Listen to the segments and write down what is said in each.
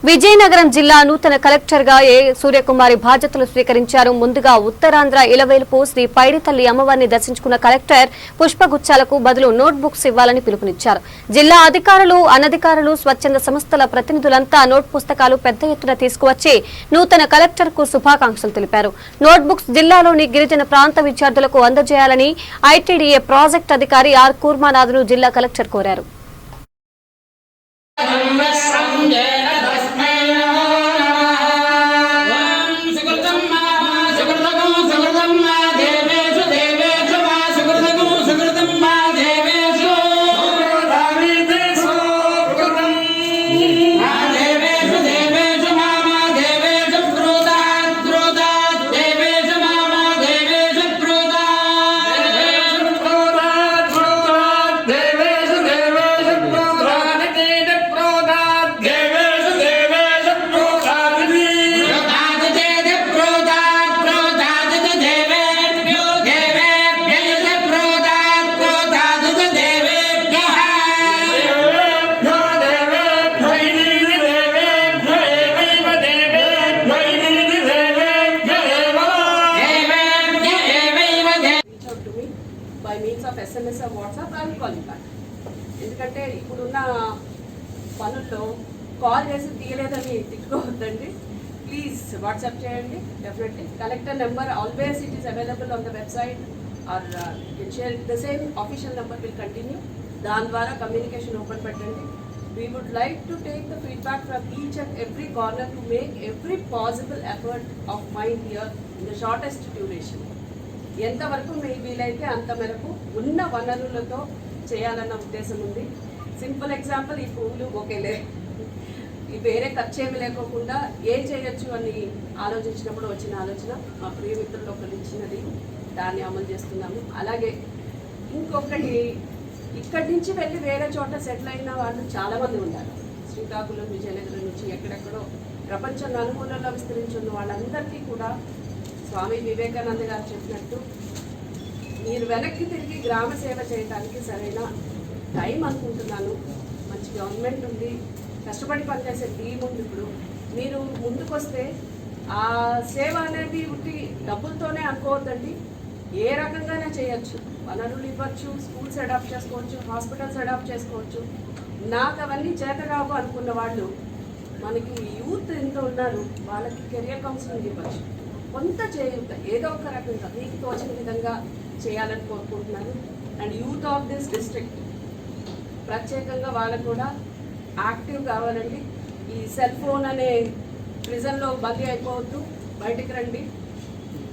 విజయనగరం జిల్లా నూతన కలెక్టర్ గా ఏ సూర్యకుమారి బాధ్యతలు స్వీకరించారు. ముందుగా ఉత్తరాంధ్ర ఇలవేలుపు శ్రీ పైడితల్లి అమ్మవారిని దర్శించుకున్న కలెక్టర్ పుష్పగుచ్చాలకు బదులు నోట్ బుక్స్ ఇవ్వాలని పిలుపునిచ్చారు. జిల్లా అధికారులు, అనధికారులు, స్వచ్ఛంద సంస్థల ప్రతినిధులంతా నోట్ పుస్తకాలు పెద్ద ఎత్తున తీసుకువచ్చి నూతన కలెక్టర్ కు శుభాకాంక్షలు తెలిపారు. నోట్ బుక్స్ జిల్లాలోని గిరిజన ప్రాంత విద్యార్థులకు అందజేయాలని ఐటీడీఏ ప్రాజెక్టు అధికారి ఆర్ కూర్మానాథ్ను జిల్లా కలెక్టర్ కోరారు. by means of SMS or WhatsApp, I will call you back. ఎందుకంటే ఇప్పుడున్న పనుల్లో కాల్ చేసి తీయలేదని తిట్టుకోవద్దండి. ప్లీజ్ వాట్సాప్ చేయండి. Definitely collector number always it is available on the website are share the same official number will continue. దాని ద్వారా communication open పెట్టండి. We would like to take the feedback from each and every corner to make every possible effort of mine here in the shortest duration. ఎంతవరకు వీలైతే అంత మేరకు ఉన్న వనరులతో చేయాలన్న ఉద్దేశం ఉంది. సింపుల్ ఎగ్జాంపుల్, ఈ పువ్వులు ఒకేలే, ఈ వేరే ఖర్చు ఏమి లేకోకుండా ఏం చేయొచ్చు అని ఆలోచించినప్పుడు వచ్చిన ఆలోచన మా ప్రియమిత్రులు ఒకరు ఇచ్చినది, దాన్ని అమలు చేస్తున్నాము. అలాగే ఇంకొకటి, ఇక్కడి నుంచి వెళ్ళి వేరే చోట సెటిల్ అయిన వాళ్ళు చాలామంది ఉన్నారు. శ్రీకాకుళం, విజయనగరం నుంచి ఎక్కడెక్కడో ప్రపంచం నలుమూలల్లో విస్తరించున్న వాళ్ళందరికీ కూడా స్వామి వివేకానంద గారు చెప్పినట్టు మీరు వెనక్కి తిరిగి గ్రామ సేవ చేయడానికి సరైన టైం అనుకుంటున్నాను. మంచి గవర్నమెంట్ ఉంది, కష్టపడి పనిచేసే టీం ఉంది. ఇప్పుడు మీరు ముందుకొస్తే ఆ సేవ అనేది ఉట్టి డబ్బులతోనే అనుకోవద్దండి. ఏ రకంగానే చేయొచ్చు. వనరులు ఇవ్వచ్చు, స్కూల్స్ అడాప్ట్ చేసుకోవచ్చు, హాస్పిటల్స్ అడాప్ట్ చేసుకోవచ్చు. నాకు అవన్నీ చేతగావు అనుకున్న వాళ్ళు, మనకి యూత్ ఎంత ఉన్నారు, వాళ్ళకి కెరియర్ కౌన్సిలింగ్ ఇవ్వచ్చు. కొంత చేయూత ఏదో ఒక రకంగా మీకు తోచిన విధంగా చేయాలని కోరుకుంటున్నాను. And youth of this district ప్రత్యేకంగా వాళ్ళకు కూడా యాక్టివ్ కావాలండి. ఈ సెల్ ఫోన్ అనే ప్రిజన్లో బందీ అయిపోవద్దు. బయటికి రండి,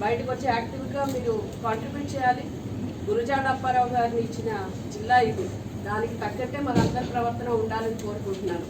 బయటకు వచ్చి యాక్టివ్గా మీరు కాంట్రిబ్యూట్ చేయాలి. గురజాడ అప్పారావు గారిని ఇచ్చిన జిల్లా ఇది, దానికి తగ్గట్టే మనందరి ప్రవర్తన ఉండాలని కోరుకుంటున్నాను.